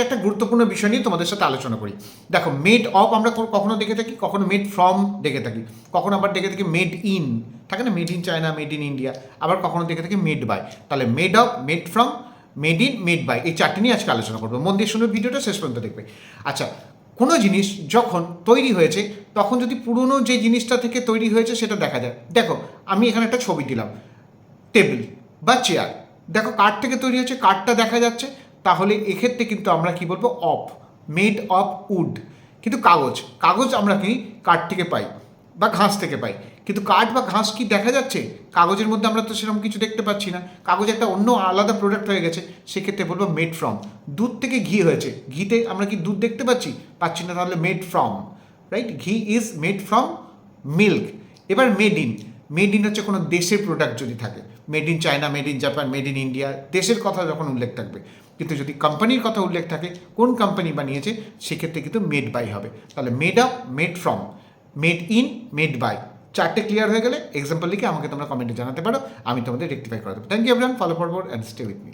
একটা গুরুত্বপূর্ণ বিষয় নিয়ে তোমাদের সাথে আলোচনা করি। দেখো, মেড অফ আমরা কখনো দেখে থাকি, কখনো মেড ফ্রম দেখে থাকি, কখনো আবার দেখে থাকি মেড ইন, থাকে না, made in China, made in India, আবার কখনো দেখে থাকি মেড বাই। তাহলে made of, made from, made in, made by, এই চারটি নিয়ে আজকে আলোচনা করবো। মন দিয়ে শুনে ভিডিওটা শেষ পর্যন্ত দেখবে। আচ্ছা, কোনো জিনিস যখন তৈরি হয়েছে তখন যদি পুরনো যে জিনিসটা থেকে তৈরি হয়েছে সেটা দেখা যায়। দেখো, আমি এখানে একটা ছবি দিলাম, টেবিল বা চেয়ার, দেখো কাঠ থেকে তৈরি হয়েছে, কাঠটা দেখা যাচ্ছে, তাহলে এক্ষেত্রে কিন্তু আমরা কি বলবো, অফ, মেড অফ উড। কিন্তু কাগজ, কাগজ আমরা কি কাঠ থেকে পাই বা ঘাস থেকে পাই, কিন্তু কাঠ বা ঘাস কি দেখা যাচ্ছে? কাগজের মধ্যে আমরা তো সেরকম কিছু দেখতে পাচ্ছি না, কাগজ একটা অন্য আলাদা প্রোডাক্ট হয়ে গেছে, সেক্ষেত্রে বলবো মেড ফ্রম। দুধ থেকে ঘি হয়েছে, ঘিতে আমরা কি দুধ দেখতে পাচ্ছি না, তাহলে মেড ফ্রম, রাইট? ঘি ইজ মেড ফ্রম মিল্ক। এবার মেড ইন, মেড ইন হচ্ছে কোনো দেশের প্রোডাক্ট যদি থাকে, made in China, made in Japan, made in India, দেশের কথা যখন উল্লেখ থাকবে। কিন্তু যদি কোম্পানির কথা উল্লেখ থাকে, কোন কোম্পানি বানিয়েছে, সেক্ষেত্রে কিন্তু মেড বাই হবে। তাহলে made of, made from, made in, made by, চারটে ক্লিয়ার হয়ে গেলে এক্সাম্পল লিখে আমাকে তোমরা কমেন্টে জানাতে পারো, আমি তোমাদের রেক্টিফাই করে দেবো। Thank you everyone, follow forward and stay with me.